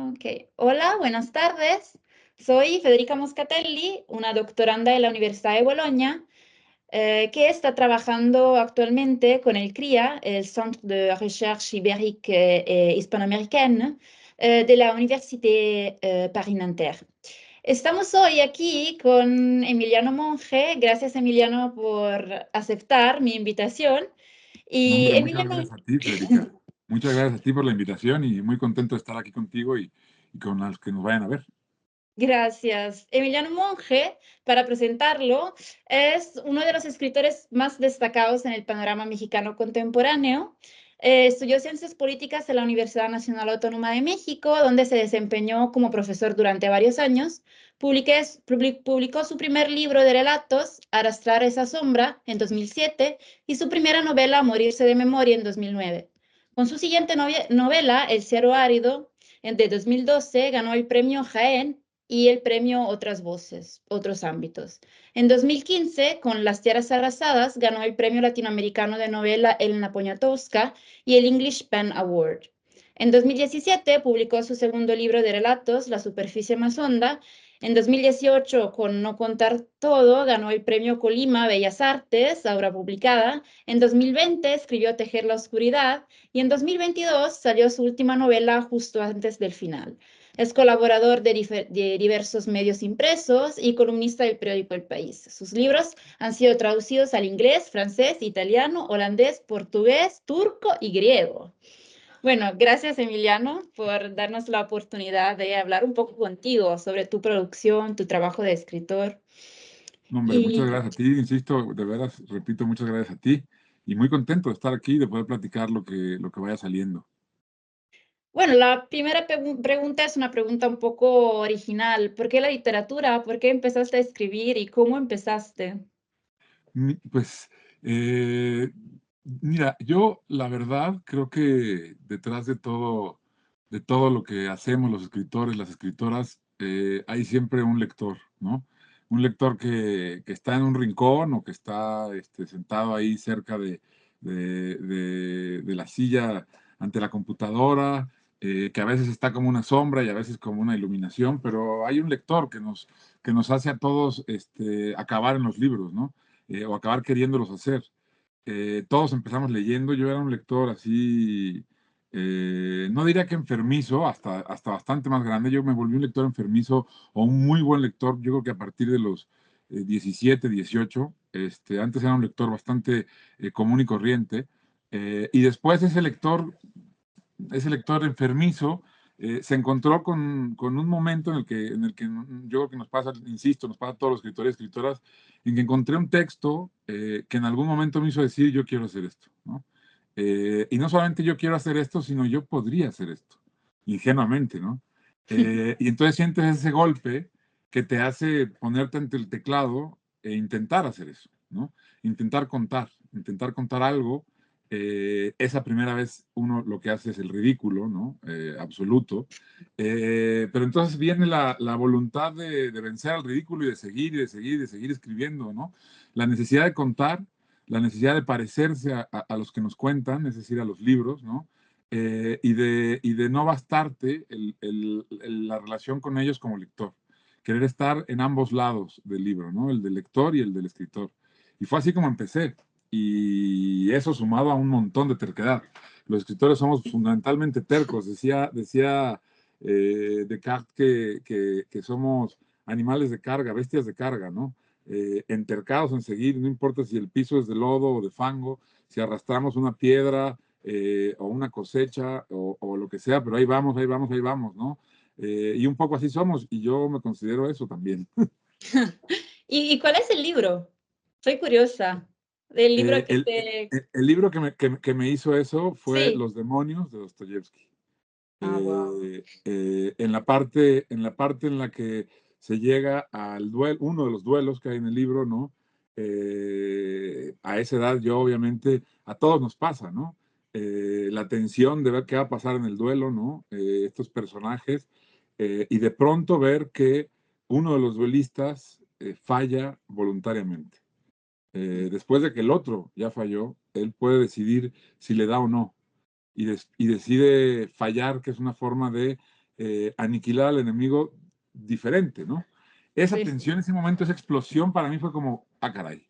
Ok. Hola, buenas tardes. Soy Federica Moscatelli, una doctoranda de la Universidad de Bolonia, que está trabajando actualmente con el CRIA, el Centre de Recherche Ibérique Hispanoaméricaine, de la Université Paris-Nanterre. Estamos hoy aquí con Emiliano Monge. Gracias, Emiliano, por aceptar mi invitación. No, Y hombre, muchas Emiliano, gracias a ti, Federica. Muchas gracias a ti por la invitación y muy contento de estar aquí contigo y con los que nos vayan a ver. gracias. Emiliano Monge, para presentarlo, es uno de los escritores más destacados en el panorama mexicano contemporáneo. Estudió Ciencias Políticas en la Universidad Nacional Autónoma de México, donde se desempeñó como profesor durante varios años. Publicó su primer libro de relatos, Arrastrar esa sombra, en 2007, y su primera novela, Morirse de memoria, en 2009. Con su siguiente novela, El cielo árido, de 2012, ganó el premio Jaén y el premio Otras Voces, Otros Ámbitos. En 2015, con Las Tierras Arrasadas, ganó el premio latinoamericano de novela Elena Poniatowska y el English Pen Award. En 2017 publicó su segundo libro de relatos, La superficie más honda. En 2018, con No contar todo, ganó el premio Colima Bellas Artes, obra publicada. En 2020 escribió Tejer la oscuridad y en 2022 salió su última novela, Justo antes del final. Es colaborador de diversos medios impresos y columnista del periódico El País. Sus libros han sido traducidos al inglés, francés, italiano, holandés, portugués, turco y griego. Bueno, gracias Emiliano por darnos la oportunidad de hablar un poco contigo sobre tu producción, tu trabajo de escritor. No, hombre, muchas Y gracias a ti, insisto, de veras, repito, muchas gracias a ti y muy contento de estar aquí y de poder platicar lo que vaya saliendo. bueno, la primera pregunta es una pregunta un poco original. ¿Por qué la literatura? ¿Por qué empezaste a escribir y cómo empezaste? Pues, mira, yo la verdad creo que detrás de todo lo que hacemos los escritores, las escritoras, hay siempre un lector, ¿no? Un lector que está en un rincón o que está sentado ahí cerca de la silla ante la computadora, que a veces está como una sombra y a veces como una iluminación, pero hay un lector que nos hace a todos acabar en los libros, ¿no? O acabar queriéndolos hacer. Todos empezamos leyendo, yo era un lector así, no diría que enfermizo, hasta bastante más grande, yo me volví un lector enfermizo o un muy buen lector, yo creo que a partir de los 17, 18, antes era un lector bastante común y corriente, y después ese lector enfermizo se encontró con un momento en el que yo creo que nos pasa, insisto, nos pasa a todos los escritores y escritoras, en que encontré un texto que en algún momento me hizo decir, yo quiero hacer esto, ¿no? Y no solamente yo quiero hacer esto, sino yo podría hacer esto, ingenuamente, ¿no? Y entonces sientes ese golpe que te hace ponerte ante el teclado e intentar hacer eso, ¿no? Intentar contar algo. Esa primera vez uno lo que hace es el ridículo, ¿no? Absoluto. Pero entonces viene la voluntad de vencer al ridículo y de seguir y de seguir y de seguir escribiendo, ¿no? La necesidad de contar, la necesidad de parecerse a los que nos cuentan, es decir, a los libros, ¿no? Y de no bastarte la relación con ellos como lector. Querer estar en ambos lados del libro, ¿no? El del lector y el del escritor. Y fue así como empecé. Y eso sumado a un montón de terquedad. Los escritores somos fundamentalmente tercos. Decía Descartes que somos animales de carga, bestias de carga, ¿no? Entercados en seguir, no importa si el piso es de lodo o de fango, si arrastramos una piedra o una cosecha o lo que sea, pero ahí vamos, ahí vamos, ahí vamos, ¿no? Y un poco así somos, y yo me considero eso también. ¿Y cuál es el libro? Soy curiosa del libro Eh, que el, te... el libro que me hizo eso fue Sí. Los demonios de Dostoyevsky. Ah, wow. En la parte en la que se llega al duelo, uno de los duelos que hay en el libro, ¿no? A esa edad yo obviamente, a todos nos pasa, ¿no? La tensión de ver qué va a pasar en el duelo, ¿no? Estos personajes, y de pronto ver que uno de los duelistas falla voluntariamente. Después de que el otro ya falló, él puede decidir si le da o no y decide fallar, que es una forma de aniquilar al enemigo diferente, ¿no? Esa Sí. tensión, ese momento, esa explosión para mí fue como, ah, caray,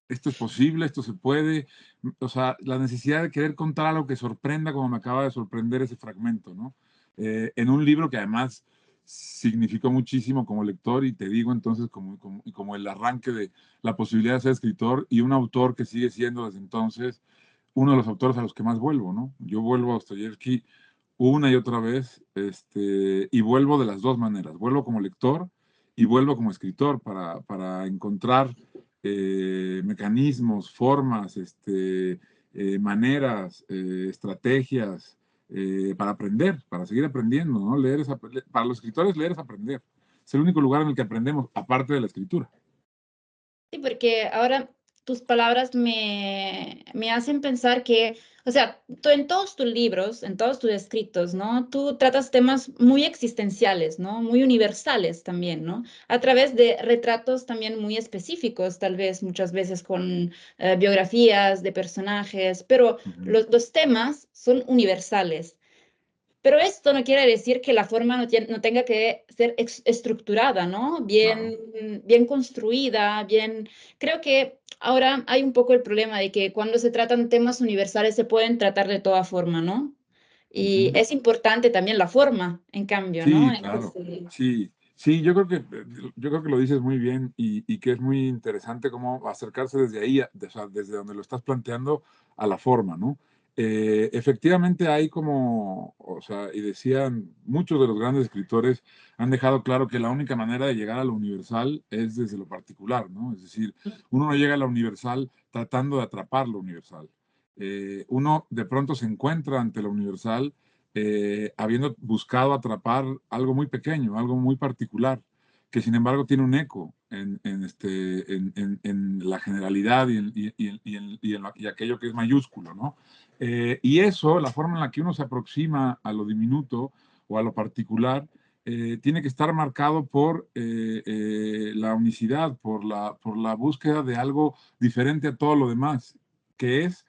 esto es posible, esto se puede, o sea, la necesidad de querer contar algo que sorprenda como me acaba de sorprender ese fragmento, ¿no? En un libro que además significó muchísimo como lector y te digo entonces como el arranque de la posibilidad de ser escritor y un autor que sigue siendo desde entonces uno de los autores a los que más vuelvo, ¿no? Yo vuelvo a Dostoyevsky una y otra vez, y vuelvo de las dos maneras. Vuelvo como lector y vuelvo como escritor para encontrar mecanismos, formas, maneras, estrategias para aprender, para seguir aprendiendo, ¿no? Para los escritores leer es aprender. Es el único lugar en el que aprendemos, aparte de la escritura. Sí, porque ahora tus palabras me hacen pensar que, o sea, tú en todos tus libros, en todos tus escritos, ¿no? Tú tratas temas muy existenciales, ¿no? Muy universales también, ¿no? A través de retratos también muy específicos, tal vez muchas veces con biografías de personajes, pero Uh -huh. los temas son universales. Pero esto no quiere decir que la forma no tenga que ser estructurada, ¿no? Claro. Bien construida, bien... Creo que ahora hay un poco el problema de que cuando se tratan temas universales se pueden tratar de toda forma, ¿no? Uh Y -huh. es importante también la forma, en cambio, ¿no? Sí, claro. Entonces, Sí, sí, yo creo que lo dices muy bien y que es muy interesante cómo acercarse desde ahí, o sea, desde donde lo estás planteando a la forma, ¿no? Efectivamente hay como, o sea, y decían, muchos de los grandes escritores han dejado claro que la única manera de llegar a lo universal es desde lo particular, ¿no? Es decir, uno no llega a lo universal tratando de atrapar lo universal. Uno de pronto se encuentra ante lo universal habiendo buscado atrapar algo muy pequeño, algo muy particular, que sin embargo tiene un eco en la generalidad y aquello que es mayúsculo, ¿no? Y eso, la forma en la que uno se aproxima a lo diminuto o a lo particular, tiene que estar marcado por la unicidad, por la búsqueda de algo diferente a todo lo demás, que es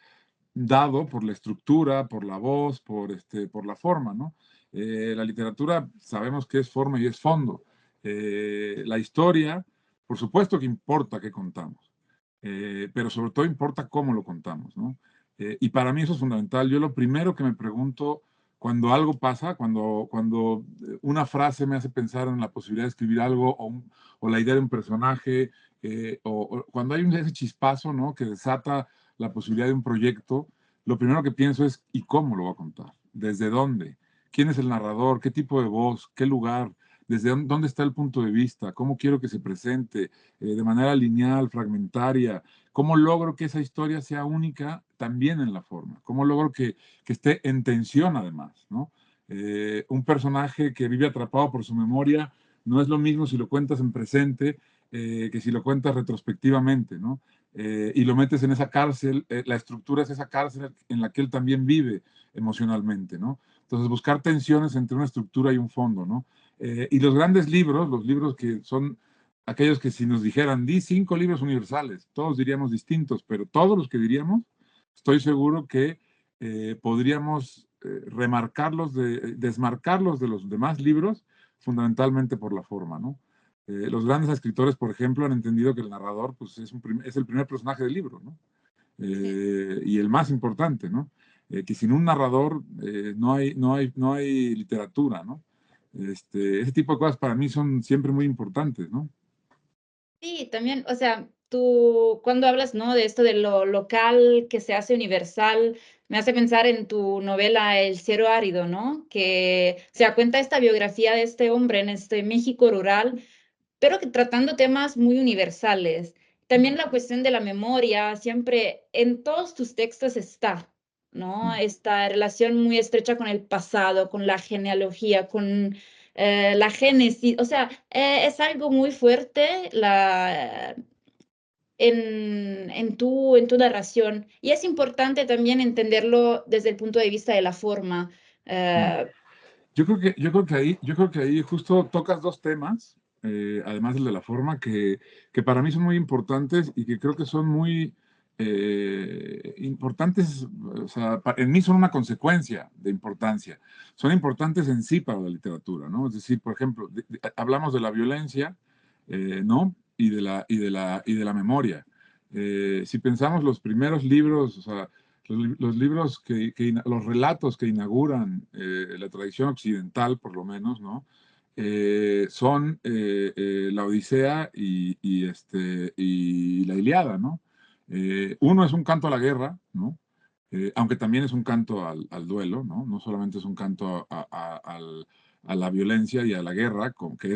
dado por la estructura, por la voz, por la forma, ¿no? La literatura sabemos que es forma y es fondo. La historia, por supuesto que importa qué contamos, pero sobre todo importa cómo lo contamos, ¿no? Y para mí eso es fundamental. Yo lo primero que me pregunto cuando algo pasa, cuando una frase me hace pensar en la posibilidad de escribir algo o la idea de un personaje, o cuando hay ese chispazo, ¿no? Que desata la posibilidad de un proyecto, lo primero que pienso es, ¿y cómo lo voy a contar? ¿Desde dónde? ¿Quién es el narrador? ¿Qué tipo de voz? ¿Qué lugar? ¿Desde dónde está el punto de vista? ¿Cómo quiero que se presente? De manera lineal, fragmentaria. ¿Cómo logro que esa historia sea única también en la forma? ¿Cómo logro que esté en tensión además? ¿No? Un personaje que vive atrapado por su memoria no es lo mismo si lo cuentas en presente que si lo cuentas retrospectivamente, ¿no? Y lo metes en esa cárcel, la estructura es esa cárcel en la que él también vive emocionalmente, ¿no? Entonces, buscar tensiones entre una estructura y un fondo, ¿no? Y los libros que son aquellos que si nos dijeran, di 5 libros universales, todos diríamos distintos, pero todos los que diríamos, estoy seguro que podríamos remarcarlos, desmarcarlos de los demás libros, fundamentalmente por la forma, ¿no? Los grandes escritores, por ejemplo, han entendido que el narrador pues, es el primer personaje del libro, ¿no? sí. Y el más importante, ¿no? Que sin un narrador no hay literatura, ¿no? Ese tipo de cosas para mí son siempre muy importantes, ¿no? Sí, también, o sea, tú cuando hablas, ¿no? De esto de lo local que se hace universal, me hace pensar en tu novela El cielo árido, ¿no? Que se da cuenta esta biografía de este hombre en este México rural, pero que tratando temas muy universales. También la cuestión de la memoria, siempre en todos tus textos está, ¿no? Mm. Esta relación muy estrecha con el pasado, con la genealogía, con la génesis, o sea, es algo muy fuerte en tu narración y es importante también entenderlo desde el punto de vista de la forma. Mm. eh, Yo creo que ahí justo tocas dos temas, además del de la forma, que para mí son muy importantes y que creo que son muy importantes, o sea, en mí son una consecuencia de importancia, son importantes en sí para la literatura, ¿no? Es decir, por ejemplo, hablamos de la violencia, ¿no? Y de la memoria. Si pensamos los primeros libros, o sea, los libros los relatos que inauguran la tradición occidental, por lo menos, ¿no? Son la Odisea y la Ilíada, ¿no? Uno es un canto a la guerra, ¿no? Aunque también es un canto al duelo, ¿no? No solamente es un canto a la violencia y a la guerra, que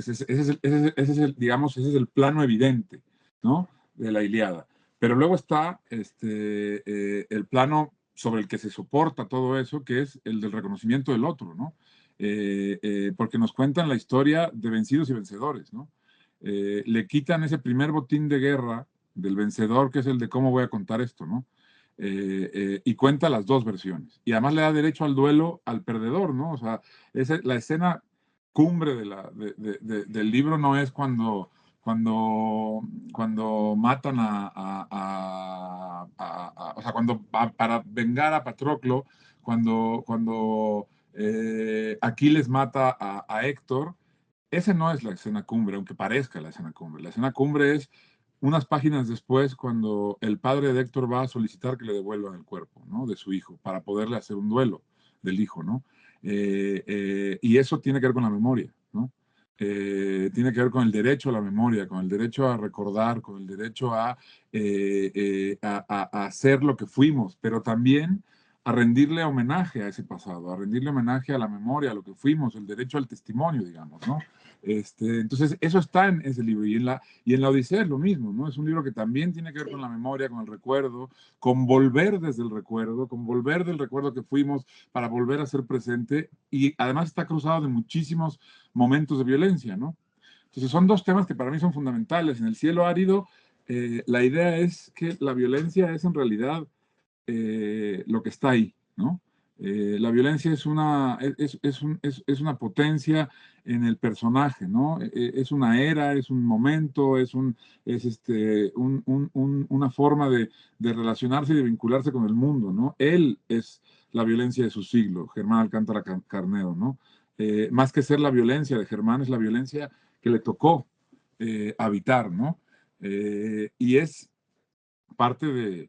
digamos, ese es el plano evidente, ¿no? De la Ilíada. Pero luego está el plano sobre el que se soporta todo eso, que es el del reconocimiento del otro, ¿no? Porque nos cuentan la historia de vencidos y vencedores, ¿no? Le quitan ese primer botín de guerra del vencedor, que es el de cómo voy a contar esto, ¿no? Y cuenta las dos versiones. Y además le da derecho al duelo al perdedor, ¿no? O sea, la escena cumbre del libro no es cuando matan o sea, para vengar a Patroclo, cuando Aquiles mata a Héctor. Esa no es la escena cumbre, aunque parezca la escena cumbre. La escena cumbre es unas páginas después, cuando el padre de Héctor va a solicitar que le devuelvan el cuerpo, ¿no? De su hijo, para poderle hacer un duelo del hijo, ¿no? Y eso tiene que ver con la memoria, ¿no? Tiene que ver con el derecho a la memoria, con el derecho a recordar, con el derecho a hacer lo que fuimos, pero también a rendirle homenaje a ese pasado, a rendirle homenaje a la memoria, a lo que fuimos, el derecho al testimonio, digamos, ¿no? Entonces, eso está en ese libro. Y en la Odisea es lo mismo, ¿no? Es un libro que también tiene que ver con la memoria, con el recuerdo, con volver desde el recuerdo, con volver del recuerdo que fuimos para volver a ser presente. Y además está cruzado de muchísimos momentos de violencia, ¿no? Entonces, son dos temas que para mí son fundamentales. En El cielo árido, la idea es que la violencia es en realidad lo que está ahí, ¿no? La violencia es una potencia en el personaje, ¿no? Es una era, es un momento, una forma de relacionarse y de vincularse con el mundo, ¿no? Él es la violencia de su siglo, Germán Alcántara Carnedo, ¿no? Más que ser la violencia de Germán, es la violencia que le tocó habitar, ¿no? Y es parte de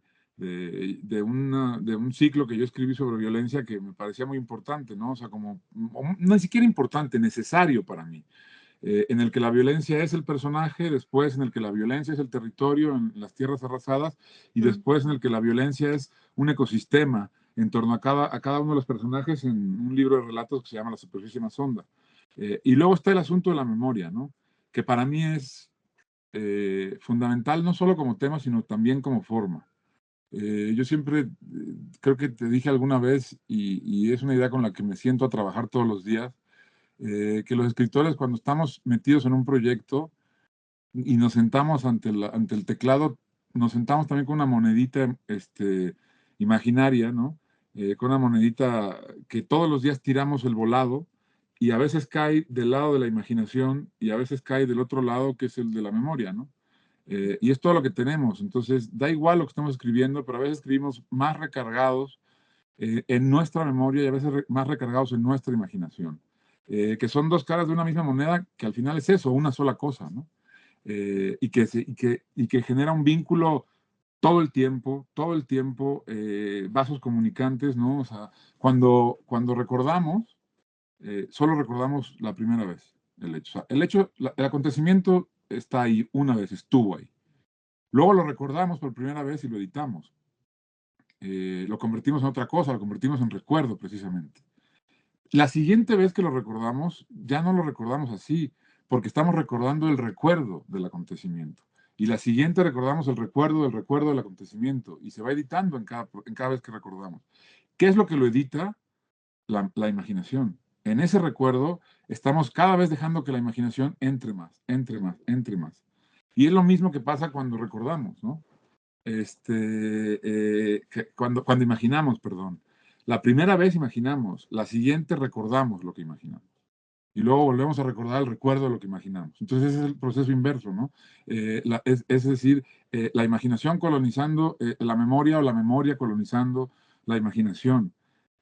un ciclo que yo escribí sobre violencia que me parecía muy importante, ¿no? O sea, como, no ni siquiera importante, necesario para mí, en el que la violencia es el personaje, después en el que la violencia es el territorio en las tierras arrasadas, y después en el que la violencia es un ecosistema en torno a cada uno de los personajes en un libro de relatos que se llama La superficie más honda. Y luego está el asunto de la memoria, ¿no? Que para mí es fundamental no solo como tema, sino también como forma. Yo siempre creo que te dije alguna vez, y es una idea con la que me siento a trabajar todos los días, que los escritores cuando estamos metidos en un proyecto y nos sentamos ante el teclado, nos sentamos también con una monedita imaginaria, ¿no? Con una monedita que todos los días tiramos el volado, y a veces cae del lado de la imaginación y a veces cae del otro lado, que es el de la memoria, ¿no? Y es todo lo que tenemos. Entonces, da igual lo que estamos escribiendo, pero a veces escribimos más recargados en nuestra memoria y a veces más recargados en nuestra imaginación. Que son dos caras de una misma moneda, que al final es eso, una sola cosa, ¿no? Y que genera un vínculo todo el tiempo, vasos comunicantes, ¿no? O sea, cuando recordamos, solo recordamos la primera vez el hecho. O sea, el acontecimiento está ahí una vez, estuvo ahí. Luego lo recordamos por primera vez y lo editamos. Lo convertimos en otra cosa, lo convertimos en recuerdo, precisamente. La siguiente vez que lo recordamos, ya no lo recordamos así, porque estamos recordando el recuerdo del acontecimiento. Y la siguiente recordamos el recuerdo del recuerdo del acontecimiento. Y se va editando en cada vez que recordamos. ¿Qué es lo que lo edita? La imaginación. En ese recuerdo estamos cada vez dejando que la imaginación entre más, entre más, entre más. Y es lo mismo que pasa cuando recordamos, ¿no? Cuando imaginamos, perdón. La primera vez imaginamos, la siguiente recordamos lo que imaginamos. y luego volvemos a recordar el recuerdo de lo que imaginamos. Entonces ese es el proceso inverso, ¿no? Es decir, la imaginación colonizando la memoria o la memoria colonizando la imaginación.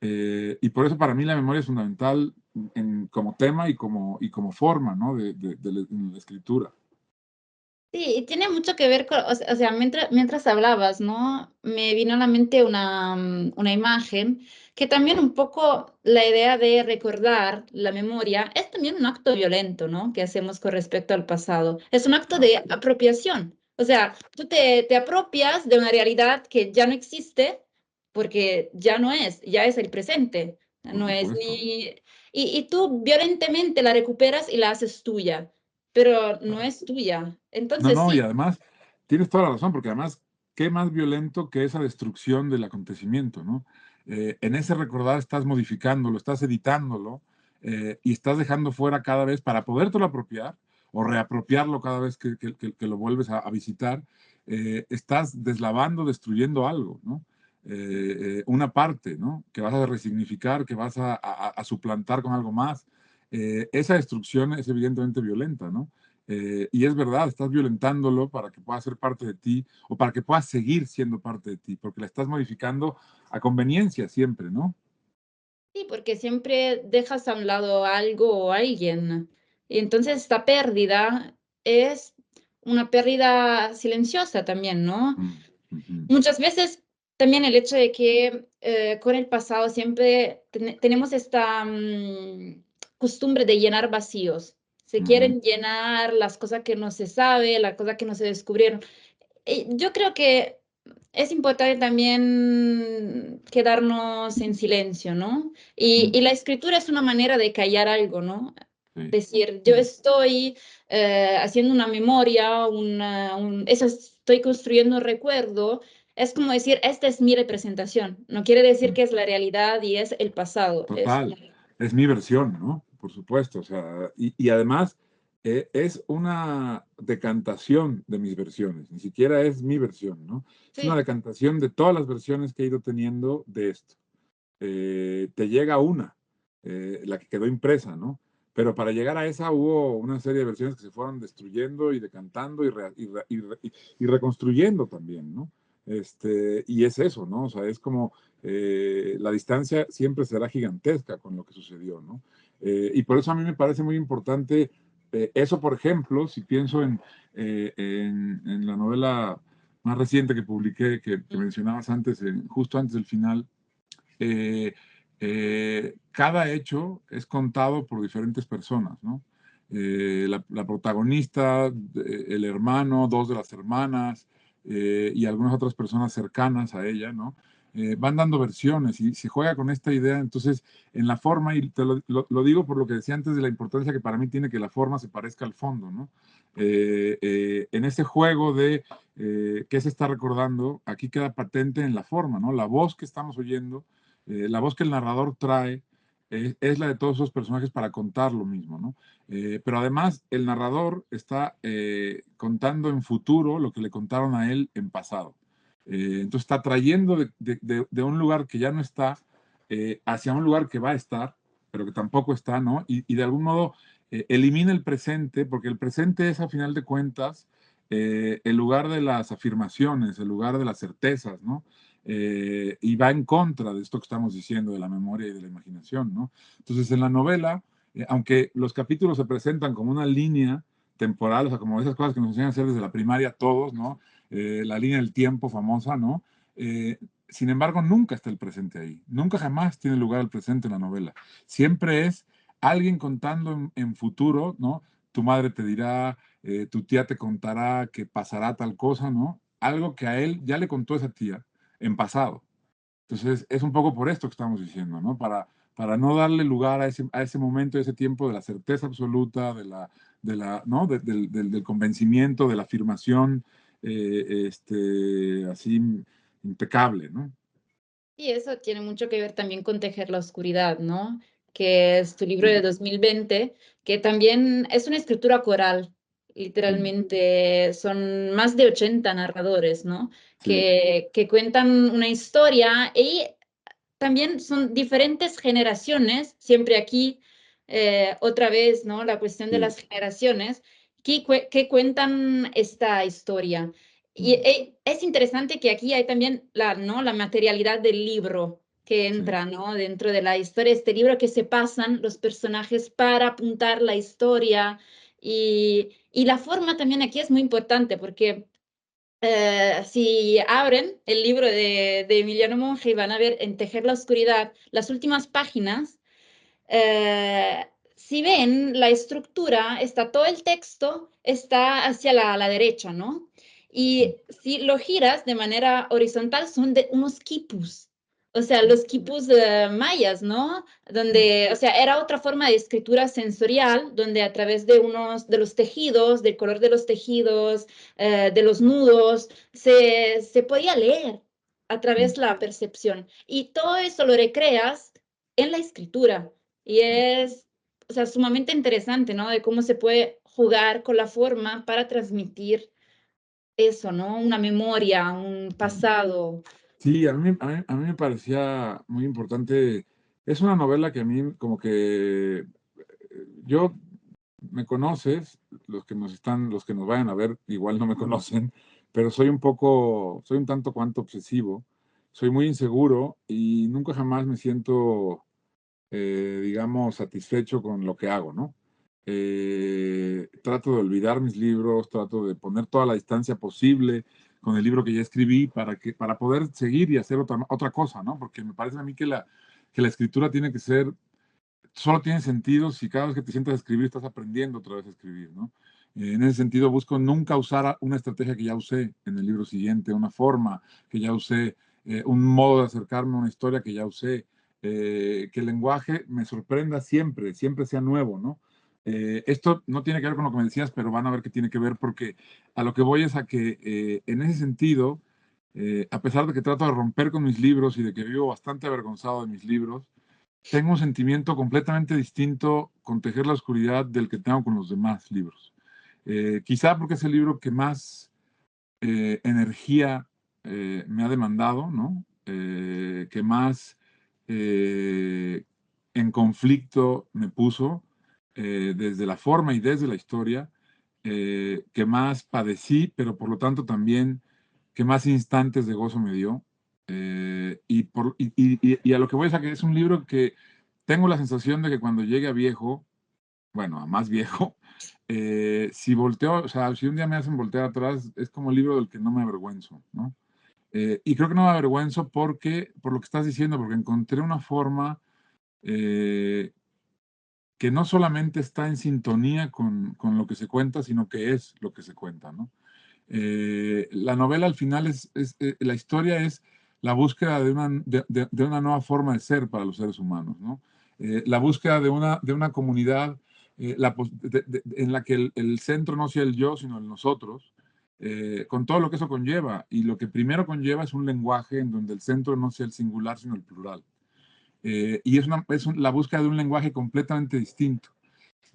Y por eso para mí la memoria es fundamental como tema y como forma, ¿no? De la escritura. Sí, y tiene mucho que ver con, o sea, mientras hablabas, ¿no? Me vino a la mente una imagen que también un poco la idea de recordar la memoria es también un acto violento, ¿no? Que hacemos con respecto al pasado. Es un acto de apropiación. O sea, tú te apropias de una realidad que ya no existe porque ya es el presente. Por No es supuesto. ni... y tú violentamente la recuperas y la haces tuya, pero no es tuya. No, Entonces, no, y sí, además tienes toda la razón, porque además, ¿qué más violento que esa destrucción del acontecimiento, ¿no? En ese recordar estás modificándolo, estás editándolo y estás dejando fuera cada vez para podértelo apropiar o reapropiarlo cada vez que lo vuelves a visitar, estás deslavando, destruyendo algo, ¿no? Una parte, ¿no? Que vas a resignificar, que vas a suplantar con algo más. Esa destrucción es evidentemente violenta, ¿no? Y es verdad, estás violentándolo para que pueda ser parte de ti o para que pueda seguir siendo parte de ti, porque la estás modificando a conveniencia siempre, ¿no? sí, porque siempre dejas a un lado algo o alguien. Y entonces esta pérdida es una pérdida silenciosa también, ¿no? Mm, ujú, Muchas veces también el hecho de que con el pasado siempre tenemos esta costumbre de llenar vacíos. Se ujú, quieren llenar las cosas que no se sabe, las cosas que no se descubrieron. Yo creo que es importante también quedarnos en silencio, ¿no? mm, Y la escritura es una manera de callar algo, ¿no? sí, Decir, yo estoy haciendo una memoria, eso estoy construyendo un recuerdo. Es como decir, esta es mi representación. No quiere decir mm, que es la realidad y es el pasado. Es total. Es mi versión, ¿no? Por supuesto. O sea, y además es una decantación de mis versiones, ni siquiera es mi versión, ¿no? Es una sí. decantación de todas las versiones que he ido teniendo de esto. Te llega una, la que quedó impresa, ¿no? Pero para llegar a esa hubo una serie de versiones que se fueron destruyendo y decantando y reconstruyendo también, ¿no? Y es eso, ¿no? O sea, es como la distancia siempre será gigantesca con lo que sucedió, ¿no? Y por eso a mí me parece muy importante eso, por ejemplo, si pienso en la novela más reciente que publiqué, que mencionabas antes, justo antes del final, eh, cada hecho es contado por diferentes personas, ¿no? La protagonista, el hermano, dos de las hermanas y algunas otras personas cercanas a ella, ¿no? Van dando versiones y se juega con esta idea, entonces, en la forma, y te lo digo por lo que decía antes de la importancia que para mí tiene que la forma se parezca al fondo, ¿no? En ese juego de qué se está recordando, aquí queda patente en la forma, ¿no? La voz que estamos oyendo, la voz que el narrador trae es la de todos esos personajes para contar lo mismo, ¿no? Pero además el narrador está contando en futuro lo que le contaron a él en pasado. Entonces está trayendo de un lugar que ya no está hacia un lugar que va a estar, pero que tampoco está, ¿no? Y de algún modo elimina el presente, porque el presente es a final de cuentas el lugar de las afirmaciones, el lugar de las certezas, ¿no? Y va en contra de esto que estamos diciendo, de la memoria y de la imaginación, ¿no? Entonces, en la novela, aunque los capítulos se presentan como una línea temporal, o sea, como esas cosas que nos enseñan a hacer desde la primaria todos, ¿no? La línea del tiempo famosa, ¿no? Sin embargo, nunca está el presente ahí, nunca jamás tiene lugar el presente en la novela. Siempre es alguien contando en futuro, ¿no? Tu madre te dirá, tu tía te contará que pasará tal cosa, ¿no? Algo que a él ya le contó esa tía en pasado. Entonces, es un poco por esto que estamos diciendo, ¿no? Para no darle lugar a ese momento, a ese tiempo de la certeza absoluta, ¿no? Del convencimiento, de la afirmación, así impecable, ¿no? Y eso tiene mucho que ver también con Tejer la Oscuridad, ¿no? Que es tu libro de 2020, que también es una escritura coral, Mm, literalmente. Son más de 80 narradores, ¿no? sí, Que cuentan una historia y también son diferentes generaciones, siempre aquí otra vez, ¿no? La cuestión de Sí. las generaciones que cuentan esta historia. Y es interesante que aquí hay también ¿no? la materialidad del libro que Sí. entra, ¿no? Dentro de la historia, este libro que se pasan los personajes para apuntar la historia. Y la forma también aquí es muy importante porque si abren el libro de Emiliano Monge y van a ver en Tejer la Oscuridad, las últimas páginas, si ven la estructura, está todo el texto, está hacia la derecha, ¿no? Sí. Y si lo giras de manera horizontal, son de unos quipus. O sea, Sí. los quipus mayas, ¿no? Sí. Donde, o sea, era otra forma de escritura sensorial, donde a través de los tejidos, del color de los tejidos, de los nudos, se podía leer a través Sí. de la percepción. Y todo eso lo recreas en la escritura. Y es, o sea, sumamente interesante, ¿no? De cómo se puede jugar con la forma para transmitir eso, ¿no? Una memoria, un Sí. pasado. Sí, a mí me parecía muy importante. Es una novela que a mí como que yo me conoces, los que nos vayan a ver, igual no me conocen, pero soy un tanto cuanto obsesivo, soy muy inseguro y nunca jamás me siento, digamos, satisfecho con lo que hago, ¿no? Trato de olvidar mis libros, trato de poner toda la distancia posible con el libro que ya escribí para poder seguir y hacer otra cosa, ¿no? Porque me parece a mí que la escritura tiene que ser solo tiene sentido si cada vez que te sientas a escribir estás aprendiendo otra vez a escribir, ¿no? En ese sentido busco nunca usar una estrategia que ya usé en el libro siguiente, una forma que ya usé, un modo de acercarme a una historia que ya usé, que el lenguaje me sorprenda siempre, siempre sea nuevo, ¿no? Esto no tiene que ver con lo que me decías, pero van a ver que tiene que ver porque a lo que voy es a que en ese sentido, a pesar de que trato de romper con mis libros y de que vivo bastante avergonzado de mis libros, tengo un sentimiento completamente distinto con Tejer la Oscuridad del que tengo con los demás libros. Quizá porque es el libro que más energía me ha demandado, ¿no? Que más eh, en conflicto me puso desde la forma y desde la historia, que más padecí, pero por lo tanto también que más instantes de gozo me dio. Y a lo que voy es a que es un libro que tengo la sensación de que cuando llegue a viejo, bueno, a más viejo, si volteo, o sea, si un día me hacen voltear atrás, es como el libro del que no me avergüenzo, ¿no? Y creo que no me avergüenzo por lo que estás diciendo, porque encontré una forma eh, que no solamente está en sintonía con lo que se cuenta, sino que es lo que se cuenta, ¿no? La novela al final la historia es la búsqueda de una nueva forma de ser para los seres humanos, ¿no? La búsqueda de una comunidad en la que el centro no sea el yo, sino el nosotros, con todo lo que eso conlleva. Y lo que primero conlleva es un lenguaje en donde el centro no sea el singular, sino el plural. Y la búsqueda de un lenguaje completamente distinto.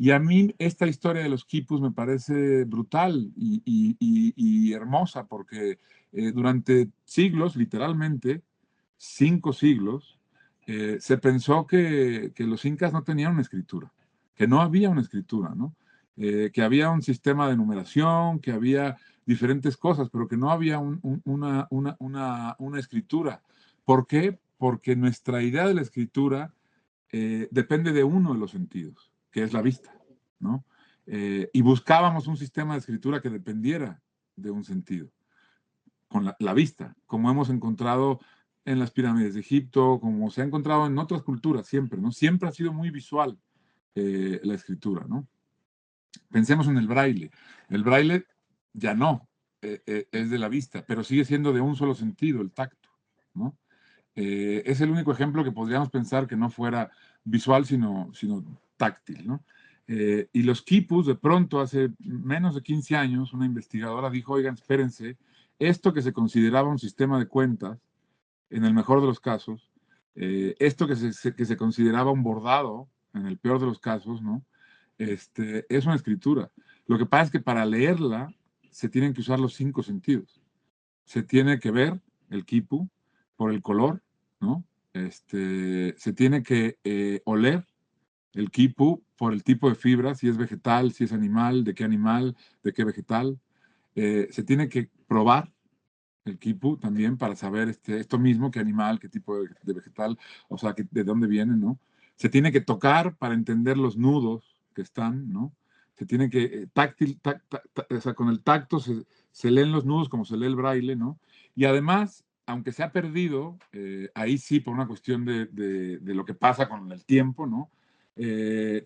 Y a mí esta historia de los quipus me parece brutal y hermosa porque durante siglos, literalmente 5 siglos, se pensó que los incas no tenían una escritura, que no había una escritura, ¿no? Que había un sistema de numeración, que había diferentes cosas, pero que no había una escritura. ¿Por qué? Porque nuestra idea de la escritura depende de uno de los sentidos, que es la vista, ¿no? Y buscábamos un sistema de escritura que dependiera de un sentido, con la vista, como hemos encontrado en las pirámides de Egipto, como se ha encontrado en otras culturas siempre, ¿no? Siempre ha sido muy visual la escritura, ¿no? Pensemos en el braille. El braille ya no, es de la vista, pero sigue siendo de un solo sentido, el tacto, ¿no? Es el único ejemplo que podríamos pensar que no fuera visual, sino táctil, ¿no? Y los quipus, de pronto, hace menos de 15 años, una investigadora dijo, oigan, espérense, esto que se consideraba un sistema de cuentas, en el mejor de los casos, esto que se consideraba un bordado, en el peor de los casos, ¿no? Es una escritura. Lo que pasa es que para leerla se tienen que usar los 5 sentidos. Se tiene que ver el quipu por el color, ¿no? Se tiene que oler el quipu por el tipo de fibra, si es vegetal, si es animal, de qué vegetal. Se tiene que probar el quipu también para saber esto mismo, qué animal, qué tipo de vegetal, o sea, de dónde viene, ¿no? Se tiene que tocar para entender los nudos que están, ¿no? Se tiene que, o sea, con el tacto se leen los nudos como se lee el braille, ¿no? Y además, aunque se ha perdido, ahí sí, por una cuestión de lo que pasa con el tiempo, ¿no?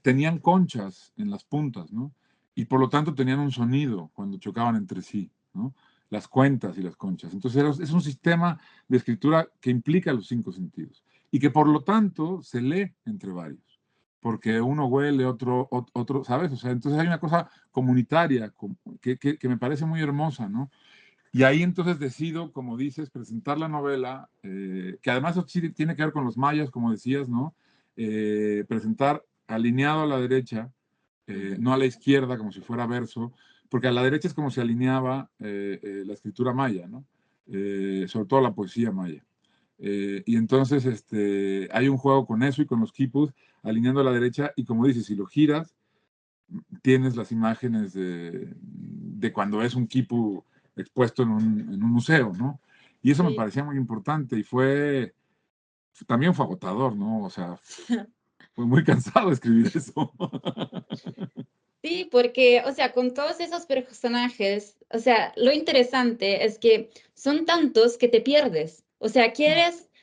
Tenían conchas en las puntas, ¿no? Y por lo tanto tenían un sonido cuando chocaban entre sí, ¿no? Las cuentas y las conchas. Entonces es un sistema de escritura que implica los 5 sentidos y que por lo tanto se lee entre varios, porque uno huele, otro, ¿sabes? O sea, entonces hay una cosa comunitaria que me parece muy hermosa, ¿no? Y ahí entonces decido, como dices, presentar la novela, que además sí tiene que ver con los mayas, como decías, ¿no? Presentar alineado a la derecha, no a la izquierda, como si fuera verso, porque a la derecha es como se alineaba la escritura maya, ¿no? Sobre todo la poesía maya. Y entonces hay un juego con eso y con los quipus, alineando a la derecha, y como dices, si lo giras, tienes las imágenes de cuando es un quipu expuesto en un museo, ¿no? Y eso me Sí. parecía muy importante y también fue agotador, ¿no? O sea, fue muy cansado escribir eso. Sí, porque, o sea, con todos esos personajes, o sea, lo interesante es que son tantos que te pierdes. O sea,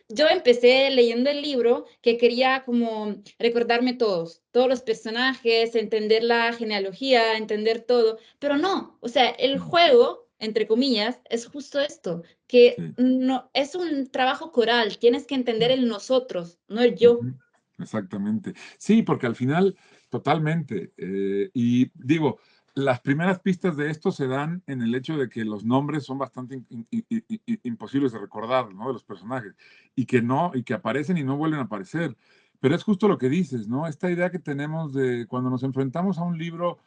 yo empecé leyendo el libro que quería como recordarme todos los personajes, entender la genealogía, entender todo, pero no, o sea, el juego, entre comillas, es justo esto, que Sí. no, es un trabajo coral, tienes que entender el nosotros, no el yo. Ujú, exactamente. Sí, porque al final, totalmente. Y digo, las primeras pistas de esto se dan en el hecho de que los nombres son bastante imposibles de recordar, ¿no? De los personajes. Y que no, y que aparecen y no vuelven a aparecer. Pero es justo lo que dices, ¿no? Esta idea que tenemos de cuando nos enfrentamos a un libro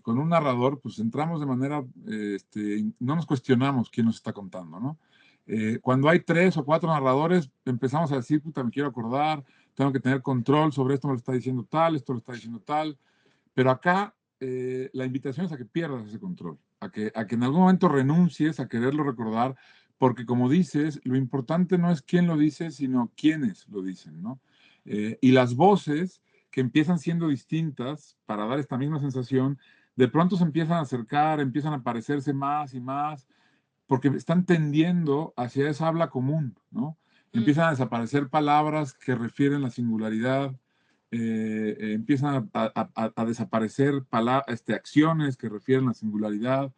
con un narrador, pues entramos de manera, no nos cuestionamos quién nos está contando, ¿no? Cuando hay 3 o 4 narradores, empezamos a decir, puta, me quiero acordar, tengo que tener control sobre esto, me lo está diciendo tal, esto lo está diciendo tal. Pero acá la invitación es a que pierdas ese control, a que en algún momento renuncies a quererlo recordar, porque como dices, lo importante no es quién lo dice, sino quiénes lo dicen, ¿no? Y las voces que empiezan siendo distintas para dar esta misma sensación, de pronto se empiezan a acercar, empiezan a parecerse más y más, porque están tendiendo hacia esa habla común, ¿no? Mm, Empiezan a desaparecer palabras que refieren la singularidad, empiezan a desaparecer acciones que refieren la singularidad,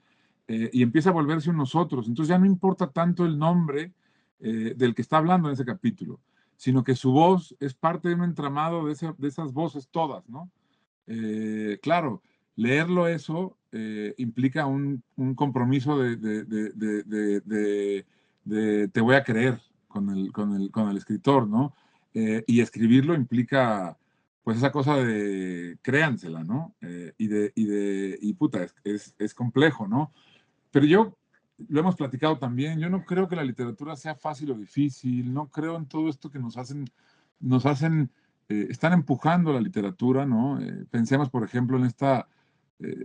y empieza a volverse un nosotros. Entonces ya no importa tanto el nombre del que está hablando en ese capítulo, sino que su voz es parte de un entramado de esas voces todas, ¿no? Claro, leerlo eso implica un compromiso de te voy a creer con el escritor, ¿no? Y escribirlo implica, pues, esa cosa de créansela, ¿no? Y puta, es complejo, ¿no? Pero lo hemos platicado también, yo no creo que la literatura sea fácil o difícil, no creo en todo esto que nos hacen están empujando la literatura, ¿no? Pensemos, por ejemplo, en esta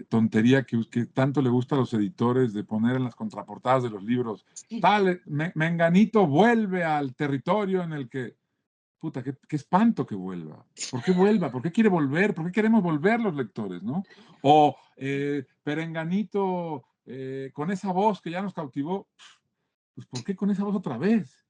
tontería que tanto le gusta a los editores de poner en las contraportadas de los libros, sí. tal, Menganito vuelve al territorio en el que, puta, qué espanto que vuelva. ¿Por qué vuelva? ¿Por qué quiere volver? ¿Por qué queremos volver los lectores, no? O Perenganito, con esa voz que ya nos cautivó, pues ¿por qué con esa voz otra vez?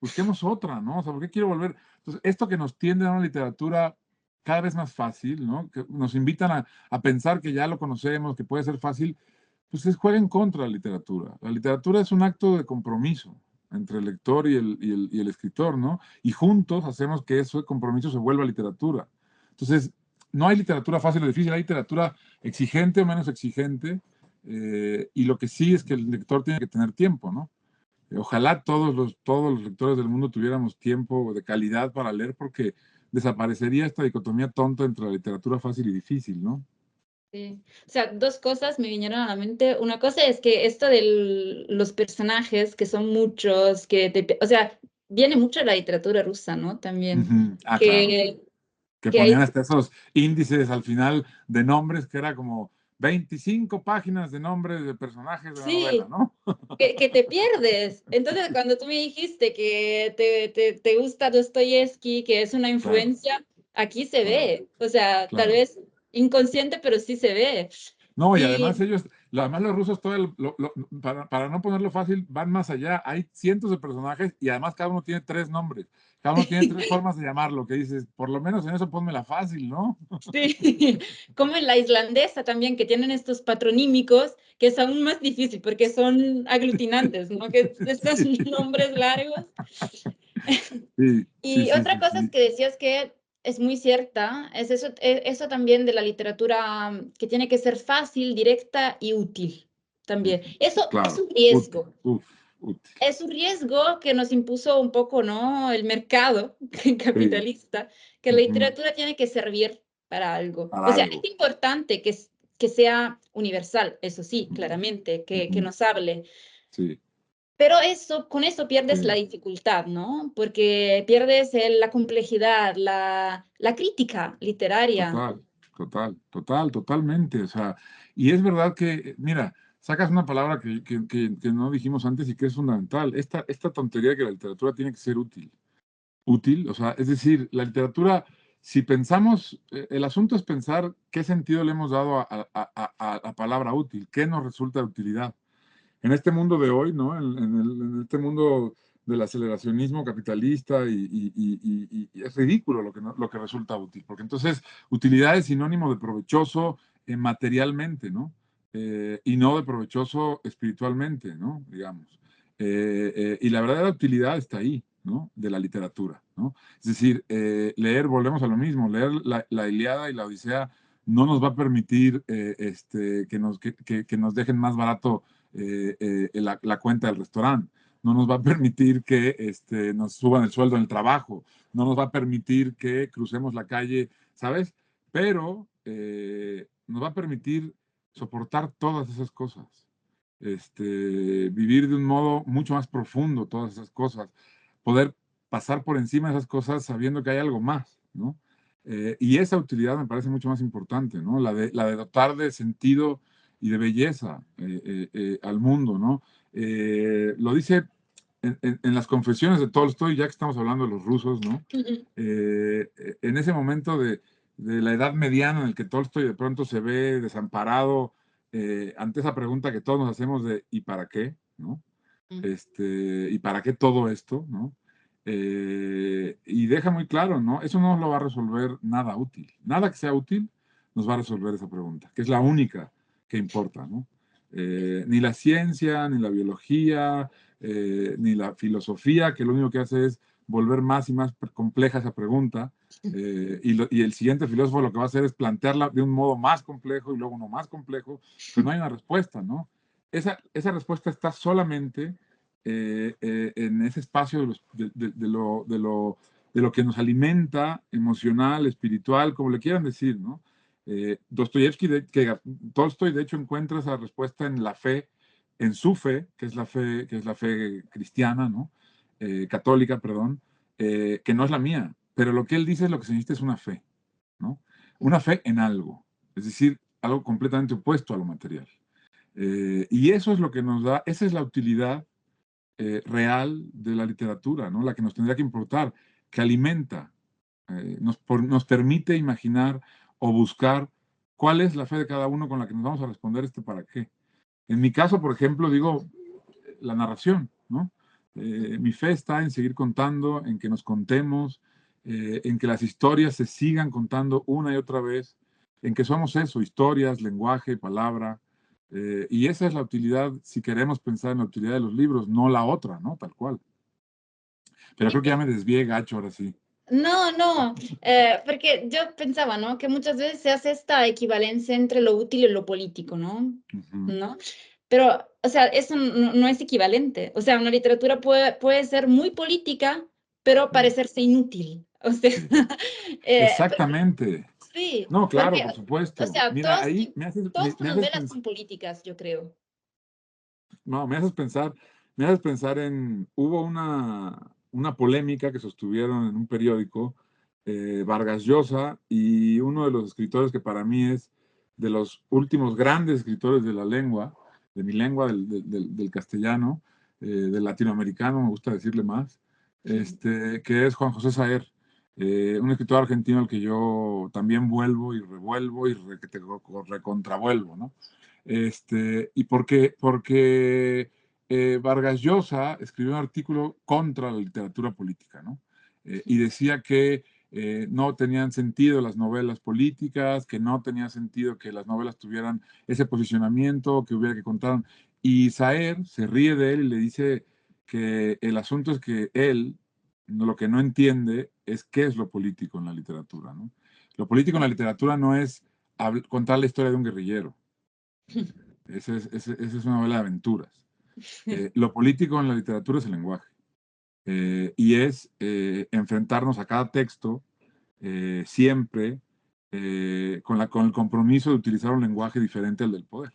Busquemos otra, ¿no? O sea, ¿por qué quiero volver? Entonces, esto que nos tiende a una literatura cada vez más fácil, ¿no? Que nos invitan a pensar que ya lo conocemos, que puede ser fácil, pues juega en contra de la literatura. La literatura es un acto de compromiso entre el lector y el escritor, ¿no? Y juntos hacemos que ese compromiso se vuelva literatura. Entonces, no hay literatura fácil o difícil, hay literatura exigente o menos exigente, y lo que sí es que el lector tiene que tener tiempo, ¿no? Ojalá todos los lectores del mundo tuviéramos tiempo de calidad para leer, porque desaparecería esta dicotomía tonta entre la literatura fácil y difícil, ¿no? Sí. O sea, dos cosas me vinieron a la mente. Una cosa es que esto de los personajes, que son muchos, o sea, viene mucho de la literatura rusa, ¿no? También. Ujú. Ah, claro. Que, que que hay, ponían hasta esos índices al final de nombres, que era como 25 páginas de nombres de personajes de la novela, sí, ¿no? que te pierdes. Entonces, cuando tú me dijiste que te gusta Dostoyevsky, que es una Claro, influencia, aquí se claro, ve. O sea, tal claro. vez inconsciente, pero sí se ve. No, y además Y ellos, además los rusos, para no ponerlo fácil, van más allá. Hay cientos de personajes y además cada uno tiene tres nombres. Cada uno tiene tres formas de llamarlo, que dices, por lo menos en eso ponmela fácil, ¿no? sí, como en la islandesa también, que tienen estos patronímicos, que es aún más difícil porque son aglutinantes, ¿no? Que estos Sí, nombres largos. sí, sí, Y sí, otra sí, cosa es sí, que decías que es muy cierta, es eso, eso también de la literatura que tiene que ser fácil, directa y útil también. Eso claro. Útil, uf, útil. es un riesgo que nos impuso un poco, ¿no? El mercado Sí, capitalista, que la ujú, literatura tiene que servir para algo. O para sea, algo. es importante que sea universal, eso sí, Ujú, claramente, que ujú, nos hable. sí, Pero eso, con eso pierdes la sí. dificultad, ¿no? Porque pierdes la complejidad, la crítica literaria. Total, total, total, totalmente. O sea, y es verdad que, mira, sacas una palabra que no dijimos antes y que es fundamental. Esta tontería de que la literatura tiene que ser útil. Útil, o sea, es decir, la literatura, si pensamos, el asunto es pensar qué sentido le hemos dado a la palabra útil, qué nos resulta de utilidad en este mundo de hoy, ¿no? En este mundo del aceleracionismo capitalista y es ridículo lo que resulta útil, porque entonces utilidad es sinónimo de provechoso materialmente, ¿no? Y no de provechoso espiritualmente, ¿no? Digamos. Y la verdadera utilidad está ahí, ¿no? De la literatura, ¿no? Es decir, leer, volvemos a lo mismo, leer la Ilíada y la Odisea no nos va a permitir que nos dejen más barato la cuenta del restaurante, no nos va a permitir que nos suban el sueldo en el trabajo, no nos va a permitir que crucemos la calle, ¿sabes? Pero nos va a permitir soportar todas esas cosas, vivir de un modo mucho más profundo todas esas cosas, poder pasar por encima de esas cosas sabiendo que hay algo más, ¿no? Y esa utilidad me parece mucho más importante, ¿no? La de dotar de sentido y de belleza al mundo, ¿no? Lo dice en las confesiones de Tolstoy, ya que estamos hablando de los rusos, ¿no? En ese momento de la edad mediana en el que Tolstoy de pronto se ve desamparado ante esa pregunta que todos nos hacemos de ¿y para qué? ¿No? ¿Y para qué todo esto? ¿No? Y deja muy claro, ¿no? Eso no lo va a resolver nada útil. Nada que sea útil nos va a resolver esa pregunta, que es la única que importa, ¿no? Ni la ciencia, ni la biología, ni la filosofía, que lo único que hace es volver más y más compleja esa pregunta. Y el siguiente filósofo lo que va a hacer es plantearla de un modo más complejo y luego uno más complejo, pero no hay una respuesta, ¿no? Esa respuesta está solamente en ese espacio de lo que nos alimenta emocional, espiritual, como le quieran decir, ¿no? Dostoyevsky, Tolstoy, de hecho, encuentra esa respuesta en la fe, en su fe, que es la fe cristiana, ¿no? Católica, perdón, que no es la mía, pero lo que él dice es lo que se necesita es una fe, ¿no? Una fe en algo, es decir, algo completamente opuesto a lo material. Y eso es lo que nos da, esa es la utilidad real de la literatura, ¿no? La que nos tendría que importar, que alimenta, nos permite imaginar o buscar cuál es la fe de cada uno con la que nos vamos a responder para qué. En mi caso, por ejemplo, digo, la narración, ¿no? Mi fe está en seguir contando, en que nos contemos, en que las historias se sigan contando una y otra vez, en que somos eso, historias, lenguaje, palabra, y esa es la utilidad, si queremos pensar en la utilidad de los libros, no la otra, ¿no? Tal cual. Pero creo que ya me desvié gacho ahora sí. No, no, porque yo pensaba, ¿no? Que muchas veces se hace esta equivalencia entre lo útil y lo político, ¿no? Ujú, ¿No? Pero, o sea, eso no es equivalente. O sea, una literatura puede ser muy política, pero sí, parecerse inútil. O sea, sí. porque, Exactamente. sí, No, claro, porque, por o supuesto. sea, Mira, ahí me haces, todas tus me haces novelas pensar. son políticas, yo creo. No, me haces pensar hubo una polémica que sostuvieron en un periódico Vargas Llosa, y uno de los escritores que para mí es de los últimos grandes escritores de la lengua, de mi lengua, del castellano, del latinoamericano, me gusta decirle más, que es Juan José Saer, un escritor argentino al que yo también vuelvo y revuelvo y recontravuelvo, ¿no? ¿Y por qué? Porque Vargas Llosa escribió un artículo contra la literatura política, ¿no? Y decía que no tenían sentido las novelas políticas, que no tenía sentido que las novelas tuvieran ese posicionamiento, que hubiera que contar. Y Saer se ríe de él y le dice que el asunto es que él lo que no entiende es qué es lo político en la literatura, ¿no? Lo político en la literatura no es contar la historia de un guerrillero. Esa es una novela de aventuras. Lo político en la literatura es el lenguaje. Y es enfrentarnos a cada texto siempre con el compromiso de utilizar un lenguaje diferente al del poder.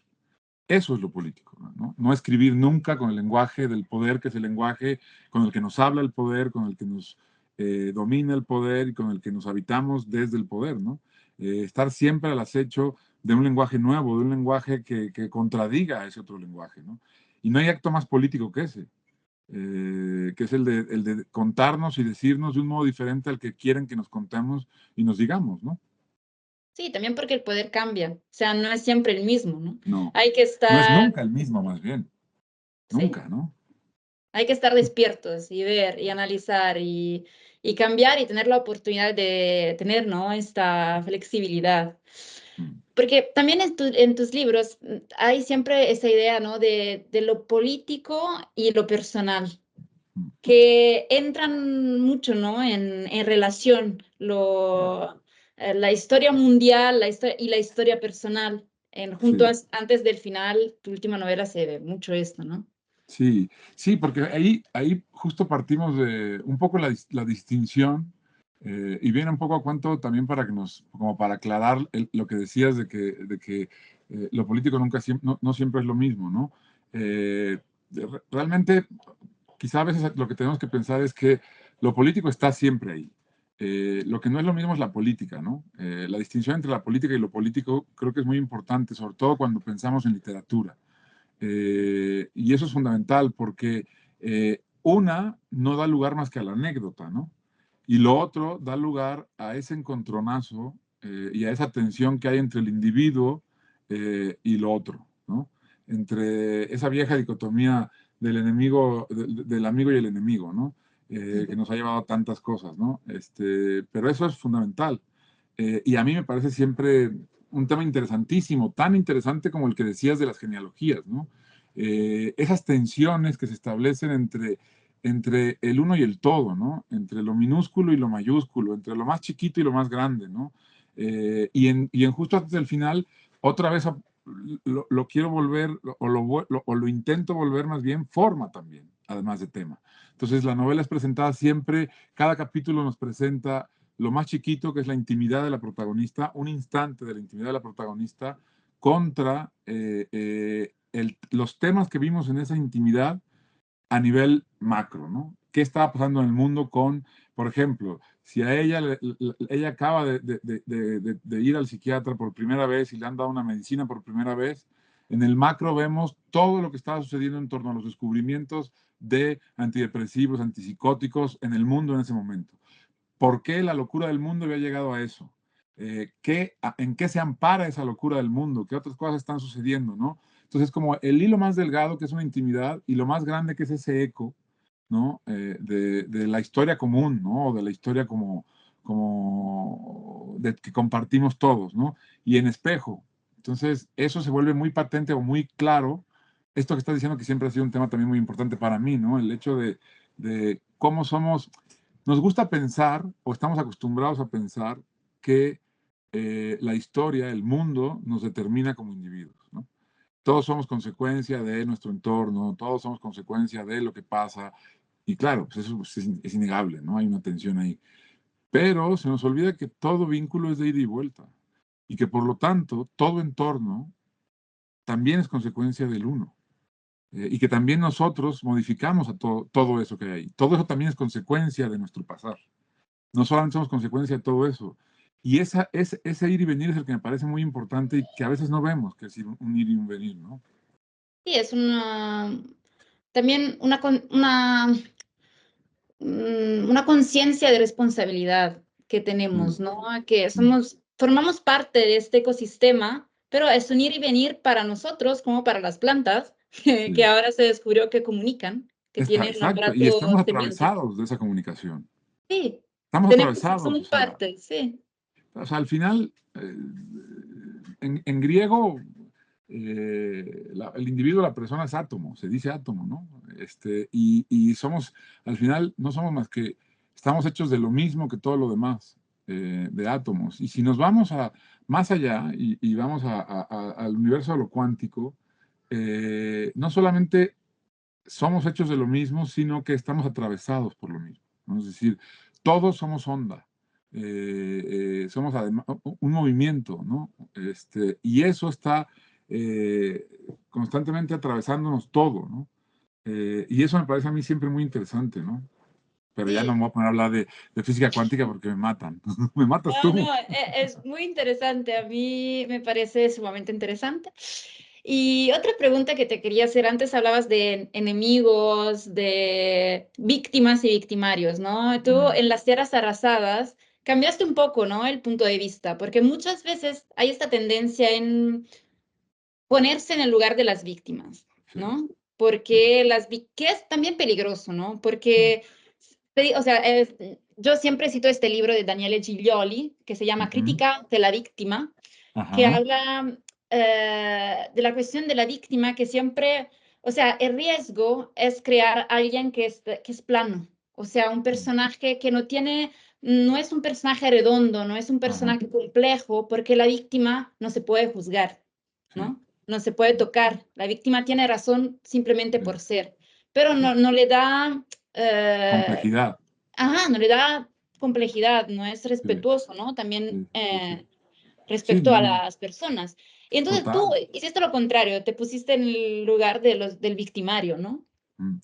Eso es lo político, ¿no? No escribir nunca con el lenguaje del poder, que es el lenguaje con el que nos habla el poder, con el que nos domina el poder y con el que nos habitamos desde el poder, ¿no? Estar siempre al acecho de un lenguaje nuevo, de un lenguaje que contradiga a ese otro lenguaje, ¿no? Y no hay acto más político que ese, que es el de contarnos y decirnos de un modo diferente al que quieren que nos contemos y nos digamos, ¿no? Sí, también porque el poder cambia, o sea, no es siempre el mismo, ¿no? No, Hay que no es estar, nunca el mismo, más bien, sí, nunca, ¿no? hay que estar despiertos y ver y analizar y cambiar y tener la oportunidad de tener, ¿no? Esta flexibilidad. Mm, Porque también en tus libros hay siempre esa idea, ¿no? De lo político y lo personal, mm. que entran mucho, ¿no? En relación, la historia mundial y la historia personal. Sí, Antes del final, tu última novela se ve mucho esto, ¿no? sí, sí, porque ahí justo partimos de un poco la distinción y viene un poco a cuento también como para aclarar lo que decías de que lo político no siempre es lo mismo, ¿no? Realmente, quizá a veces lo que tenemos que pensar es que lo político está siempre ahí. Lo que no es lo mismo es la política, ¿no? La distinción entre la política y lo político creo que es muy importante, sobre todo cuando pensamos en literatura. Y eso es fundamental porque una no da lugar más que a la anécdota, ¿no? Y lo otro da lugar a ese encontronazo y a esa tensión que hay entre el individuo y lo otro, ¿no? Entre esa vieja dicotomía del amigo y el enemigo, ¿no? Que nos ha llevado a tantas cosas, ¿no? Pero eso es fundamental. Y a mí me parece siempre un tema interesantísimo, tan interesante como el que decías de las genealogías, ¿no? Esas tensiones que se establecen entre el uno y el todo, ¿no? Entre lo minúsculo y lo mayúsculo, entre lo más chiquito y lo más grande, ¿no? Y en justo antes del final, otra vez lo quiero volver, o lo intento volver más bien, forma también, además de tema. Entonces, la novela es presentada siempre, cada capítulo nos presenta lo más chiquito, que es la intimidad de la protagonista, un instante de la intimidad de la protagonista, contra los temas que vimos en esa intimidad a nivel macro, ¿no? ¿Qué estaba pasando en el mundo por ejemplo, si a ella acaba de ir al psiquiatra por primera vez y le han dado una medicina por primera vez, en el macro vemos todo lo que estaba sucediendo en torno a los descubrimientos de antidepresivos, antipsicóticos en el mundo en ese momento. ¿Por qué la locura del mundo había llegado a eso? ¿En qué se ampara esa locura del mundo? ¿Qué otras cosas están sucediendo, no? Entonces, como el hilo más delgado, que es una intimidad, y lo más grande, que es ese eco, ¿no? De la historia común, ¿no? O de la historia que compartimos todos, ¿no? Y en espejo. Entonces, eso se vuelve muy patente o muy claro. Esto que estás diciendo, que siempre ha sido un tema también muy importante para mí, ¿no? El hecho de cómo somos, nos gusta pensar, o estamos acostumbrados a pensar, que la historia, el mundo, nos determina como individuos, ¿no? Todos somos consecuencia de nuestro entorno, todos somos consecuencia de lo que pasa, y claro, pues eso es innegable, ¿no? Hay una tensión ahí. Pero se nos olvida que todo vínculo es de ida y vuelta, y que por lo tanto todo entorno también es consecuencia del uno, y que también nosotros modificamos a todo eso que hay. Todo eso también es consecuencia de nuestro pasar. No solamente somos consecuencia de todo eso. Y ese ir y venir es el que me parece muy importante y que a veces no vemos, que es un ir y un venir, ¿no? Sí, es también una conciencia de responsabilidad que tenemos, Sí, ¿no? Que sí, formamos parte de este ecosistema, pero es un ir y venir para nosotros como para las plantas, que sí. ahora se descubrió que comunican, que tienen un Exacto, y aparato estamos semiótico. atravesados de esa comunicación. Sí, Estamos atravesados, somos parte, sí. o sea, al final, en griego, el individuo, la persona es átomo, se dice átomo, ¿no? Y somos, al final, no somos más que, estamos hechos de lo mismo que todo lo demás, de átomos. Y si nos vamos más allá y vamos al universo de lo cuántico, no solamente somos hechos de lo mismo, sino que estamos atravesados por lo mismo, ¿no? Es decir, todos somos onda. Somos además un movimiento, ¿no? Y eso está eh, constantemente atravesándonos todo, ¿no? Y eso me parece a mí siempre muy interesante, ¿no? Pero ya no Sí. me voy a poner a hablar de física cuántica porque me matan. Me matas No, tú. no, es muy interesante. A mí me parece sumamente interesante. Y otra pregunta que te quería hacer, antes hablabas de enemigos, de víctimas y victimarios, ¿no? Tú Mm, en las tierras arrasadas cambiaste un poco, ¿no? El punto de vista, porque muchas veces hay esta tendencia en ponerse en el lugar de las víctimas, sí, ¿no? sí, Porque que es también peligroso, ¿no? sí. Porque, o sea, yo siempre cito este libro de Daniele Giglioli, que se llama Ujú. Crítica de la víctima, que Ajá. habla de la cuestión de la víctima, que siempre, o sea, el riesgo es crear a alguien que es plano, o sea, un Mm, personaje que no es un personaje redondo, no es un ajá. personaje complejo, porque la víctima no se puede juzgar, Sí, ¿no? No se puede sí, tocar. La víctima tiene razón simplemente sí, por ser, pero sí. no le da, eh, Complejidad. no le da complejidad, no es Sí, respetuoso, ¿no? También sí, sí, sí. Sí, respecto no, a no, las personas. Y entonces tú total. hiciste lo contrario, te pusiste en el lugar del victimario, ¿no? Mm.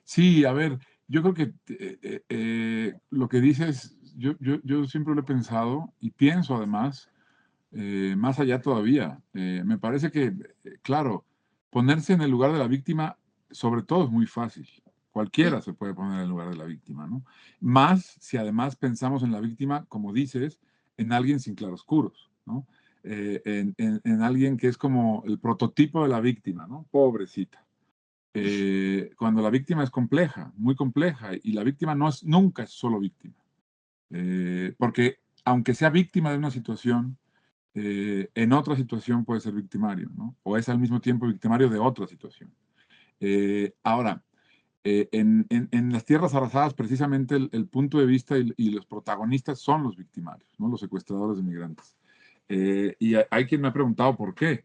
Sí, a ver, yo creo que lo que dices, yo siempre lo he pensado y pienso además, más allá todavía. Me parece que, claro, ponerse en el lugar de la víctima, sobre todo, es muy fácil. Mm, Cualquiera se puede poner en el lugar de la víctima, ¿no? Más si además pensamos en la víctima, como dices, en alguien sin claroscuros, ¿no? En alguien que es como el prototipo de la víctima, ¿no? Pobrecita. Cuando la víctima es compleja, muy compleja, y la víctima nunca es solo víctima. Porque aunque sea víctima de una situación, en otra situación puede ser victimario, ¿no? O es al mismo tiempo victimario de otra situación. Ahora, en las tierras arrasadas, precisamente el punto de vista y los protagonistas son los victimarios, ¿no? Los secuestradores de migrantes. Y hay quien me ha preguntado por qué.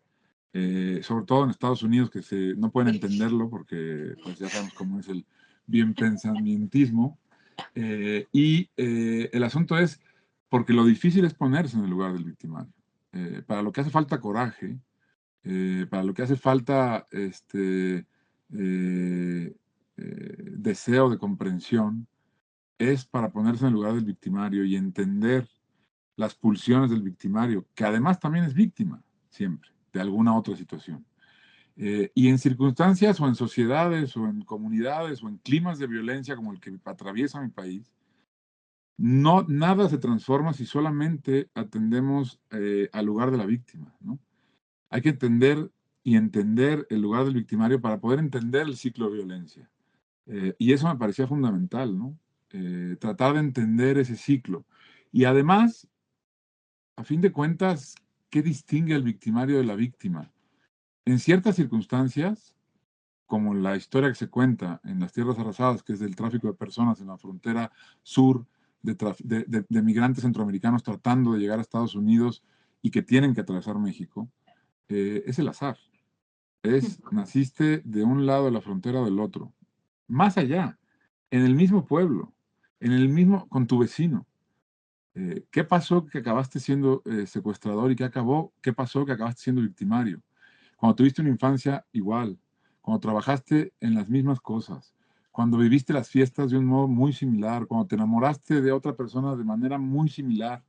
Sobre todo en Estados Unidos, que no pueden entenderlo porque pues ya sabemos cómo es el bien pensamientismo. El asunto es porque lo difícil es ponerse en el lugar del victimario. Para lo que hace falta coraje, para lo que hace falta deseo de comprensión, es para ponerse en el lugar del victimario y entender las pulsiones del victimario, que además también es víctima, siempre, de alguna otra situación. Y en circunstancias o en sociedades o en comunidades o en climas de violencia como el que atraviesa mi país, no, nada se transforma si solamente atendemos al lugar de la víctima, ¿no? Hay que entender el lugar del victimario para poder entender el ciclo de violencia. Y eso me parecía fundamental, ¿no? Tratar de entender ese ciclo. Y además, a fin de cuentas, ¿qué distingue al victimario de la víctima? En ciertas circunstancias, como la historia que se cuenta en las tierras arrasadas, que es del tráfico de personas en la frontera sur, de migrantes centroamericanos tratando de llegar a Estados Unidos y que tienen que atravesar México, es el azar. Naciste de un lado de la frontera o del otro. Más allá, en el mismo pueblo, con tu vecino. ¿Qué pasó que acabaste siendo secuestrador y qué pasó que acabaste siendo victimario? Cuando tuviste una infancia igual, cuando trabajaste en las mismas cosas, cuando viviste las fiestas de un modo muy similar, cuando te enamoraste de otra persona de manera muy similar,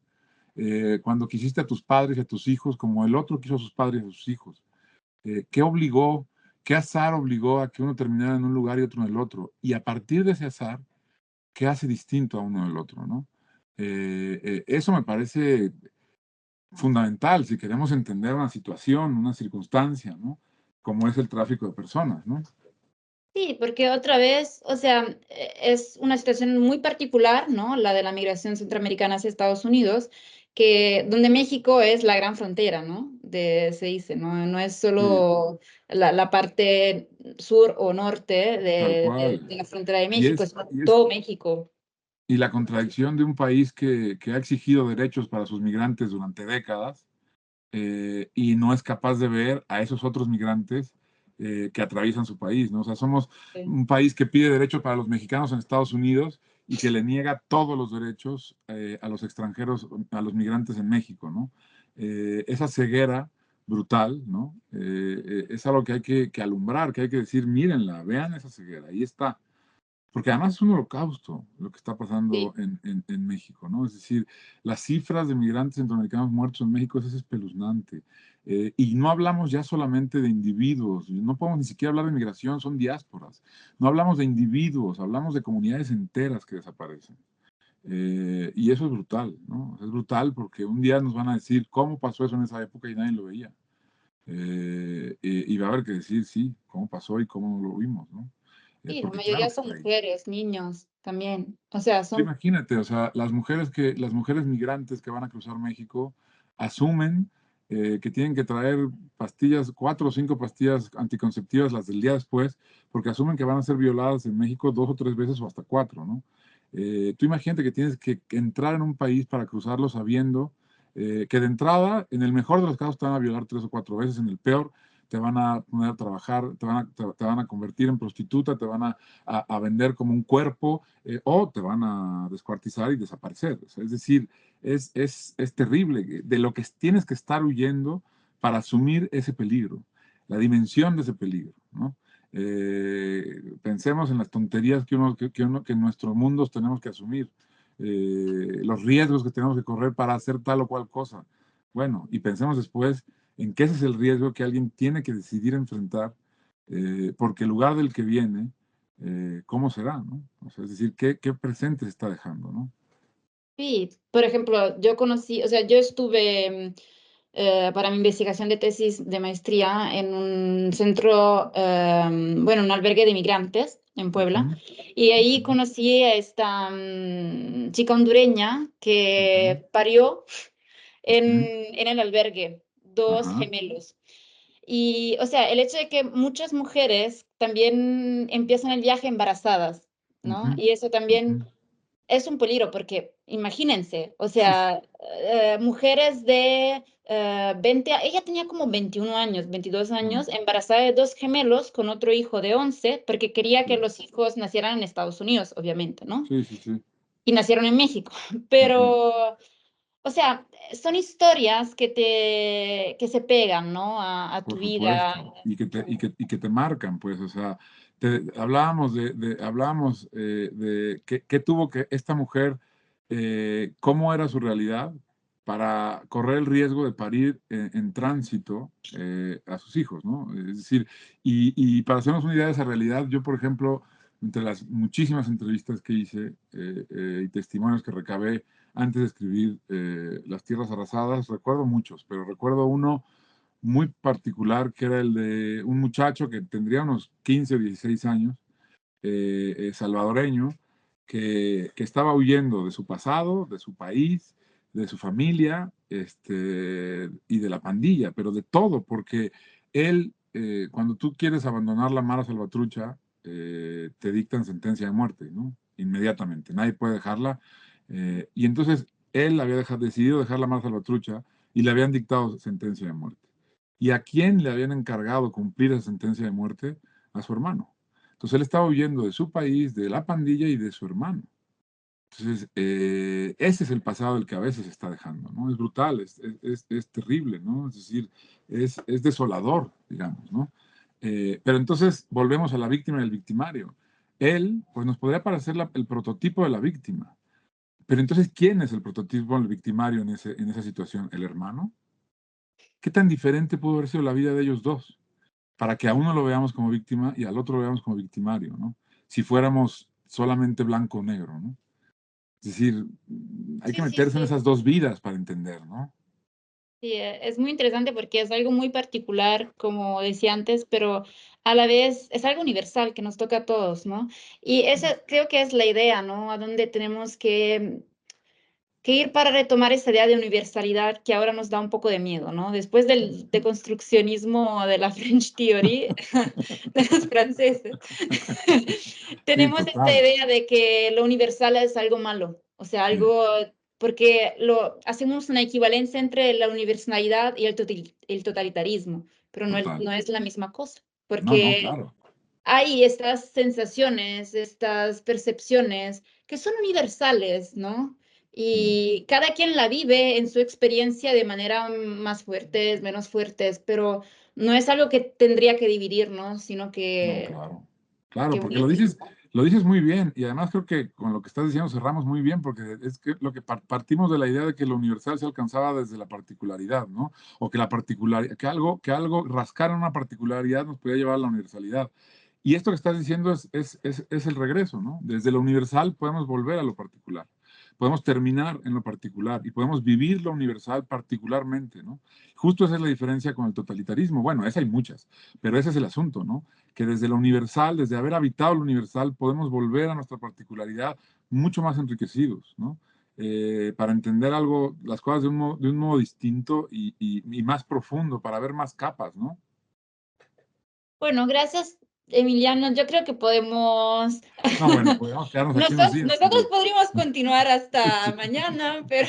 cuando quisiste a tus padres y a tus hijos como el otro quiso a sus padres y a sus hijos. ¿Qué obligó, qué azar obligó a que uno terminara en un lugar y otro en el otro? Y a partir de ese azar, ¿qué hace distinto a uno del otro, no? Eso me parece fundamental si queremos entender una situación, una circunstancia, ¿no? Como es el tráfico de personas, ¿no? Sí, porque otra vez, o sea, es una situación muy particular, ¿no? La de la migración centroamericana hacia Estados Unidos, que donde México es la gran frontera, ¿no? Se dice, ¿no? No es Sí, solo la parte sur o norte tal cual. de la frontera de Y México, es, es y es, todo México. y la contradicción de un país que ha exigido derechos para sus migrantes durante décadas, y no es capaz de ver a esos otros migrantes que atraviesan su país, ¿no? O sea, somos Sí. un país que pide derechos para los mexicanos en Estados Unidos y que le niega todos los derechos a los extranjeros, a los migrantes en México, ¿no? Esa ceguera brutal, ¿no? Es algo que hay que alumbrar, que hay que decir, mírenla, vean esa ceguera, ahí está. Porque además es un holocausto lo que está pasando Sí. en México, ¿no? Es decir, las cifras de migrantes centroamericanos muertos en México es espeluznante. Y no hablamos ya solamente de individuos, no podemos ni siquiera hablar de migración, son diásporas. No hablamos de individuos, hablamos de comunidades enteras que desaparecen. Y eso es brutal, ¿no? Es brutal porque un día nos van a decir cómo pasó eso en esa época y nadie lo veía. Y va a haber que decir, sí, cómo pasó y cómo lo vimos, ¿no? Sí, la Porque mayoría claro que son está ahí. mujeres, niños también. O sea, Tú son, imagínate, o sea, las mujeres migrantes que van a cruzar México asumen que tienen que traer pastillas, 4 o 5 pastillas anticonceptivas las del día después, porque asumen que van a ser violadas en México 2 o 3 veces o hasta 4, ¿no? Tú imagínate que tienes que entrar en un país para cruzarlo sabiendo que de entrada, en el mejor de los casos, te van a violar 3 o 4 veces, en el peor, te van a poner a trabajar, te van a convertir en prostituta, te van a vender como un cuerpo, o te van a descuartizar y desaparecer. O sea, es decir, es terrible de lo que tienes que estar huyendo para asumir ese peligro, la dimensión de ese peligro, ¿no? Pensemos en las tonterías que en nuestros mundos tenemos que asumir, los riesgos que tenemos que correr para hacer tal o cual cosa. Bueno, y pensemos después en que ese es el riesgo que alguien tiene que decidir enfrentar, porque el lugar del que viene, ¿cómo será, no? O sea, es decir, ¿qué presente se está dejando, no? sí, por ejemplo, yo conocí, o sea, yo estuve para mi investigación de tesis de maestría en un centro, bueno, un albergue de migrantes en Puebla, Ujú, y ahí ujú, conocí a esta chica hondureña ujú, que parió ujú, en el albergue, dos ajá, gemelos. Y, o sea, el hecho de que muchas mujeres también empiezan el viaje embarazadas, ¿no? ujú, Y eso ujú. también es un peligro porque imagínense, o Uf, sea, mujeres de 20, ella tenía como 21 años, 22 mm, años, embarazada de dos gemelos con otro hijo de 11 porque quería que sí, los hijos nacieran en Estados Unidos, obviamente, ¿no? sí, sí, sí, Y nacieron en México. ujú, Pero, o sea, son historias que se pegan, ¿no? A tu por vida. supuesto, y que te marcan, pues, o sea, hablábamos de qué tuvo que esta mujer, cómo era su realidad para correr el riesgo de parir en tránsito a sus hijos, ¿no? Es decir, y para hacernos una idea de esa realidad, yo, por ejemplo, entre las muchísimas entrevistas que hice y testimonios que recabé antes de escribir Las Tierras Arrasadas, recuerdo muchos, pero recuerdo uno muy particular, que era el de un muchacho que tendría unos 15 o 16 años, salvadoreño, que estaba huyendo de su pasado, de su país, de su familia, y de la pandilla, pero de todo, porque él, cuando tú quieres abandonar la Mara Salvatrucha, te dictan sentencia de muerte, ¿no? Inmediatamente, nadie puede dejarla. Y entonces él decidido dejar la Mara Salvatrucha y le habían dictado sentencia de muerte. ¿Y a quién le habían encargado cumplir esa sentencia de muerte? A su hermano. Entonces él estaba huyendo de su país, de la pandilla y de su hermano. Entonces, ese es el pasado del que a veces se está dejando, ¿no? Es brutal, es terrible, ¿no? Es decir, es desolador, digamos, ¿no? Pero entonces volvemos a la víctima y al victimario. él, pues nos podría parecer el prototipo de la víctima. Pero entonces, ¿quién es el prototipo del victimario en esa situación? ¿El hermano? ¿Qué tan diferente pudo haber sido la vida de ellos dos? Para que a uno lo veamos como víctima y al otro lo veamos como victimario, ¿no? Si fuéramos solamente blanco o negro, ¿no? Es decir, hay que Sí, sí, meterse en sí. esas dos vidas para entender, ¿no? Sí, es muy interesante porque es algo muy particular, como decía antes, pero a la vez es algo universal que nos toca a todos, ¿no? Y esa creo que es la idea, ¿no? A donde tenemos que ir para retomar esa idea de universalidad que ahora nos da un poco de miedo, ¿no? Después del deconstruccionismo de la French Theory de los franceses, Sí, tenemos esta total, idea de que lo universal es algo malo, o sea, sí, algo porque hacemos una equivalencia entre la universalidad y el totalitarismo, pero total. no es la misma cosa, No, no, porque claro. hay estas sensaciones, estas percepciones que son universales, ¿no? Mm, Y cada quien la vive en su experiencia de manera más fuertes, menos fuertes, pero no es algo que tendría que dividirnos, sino no, claro. Claro, que porque unir. lo dices muy bien y además creo que con lo que estás diciendo cerramos muy bien porque es que lo que partimos de la idea de que lo universal se alcanzaba desde la particularidad, ¿no? O que la particularidad, que algo rascar en una particularidad nos podía llevar a la universalidad. Y esto que estás diciendo es el regreso, ¿no? Desde lo universal podemos volver a lo particular, podemos terminar en lo particular y podemos vivir lo universal particularmente, ¿no? Justo esa es la diferencia con el totalitarismo. Bueno, esa hay muchas, pero ese es el asunto, ¿no? Que desde lo universal, desde haber habitado lo universal, podemos volver a nuestra particularidad mucho más enriquecidos, ¿no? Para entender algo, las cosas de un modo distinto y más profundo, para ver más capas, ¿no? Bueno, gracias, Emiliano. Yo creo que podemos, No, bueno, podemos quedarnos aquí unos días, nosotros pero podríamos continuar hasta sí. mañana, pero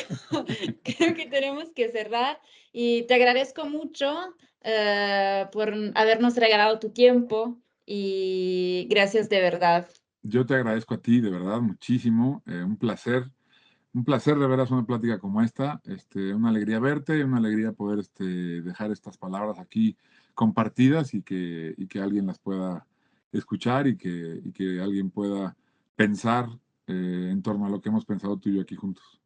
creo que tenemos que cerrar. Y te agradezco mucho por habernos regalado tu tiempo y gracias de verdad. Yo te agradezco a ti, de verdad, muchísimo. Un placer de veras una plática como esta. Una alegría verte, una alegría poder dejar estas palabras aquí compartidas y que alguien las pueda escuchar y que alguien pueda pensar en torno a lo que hemos pensado tú y yo aquí juntos.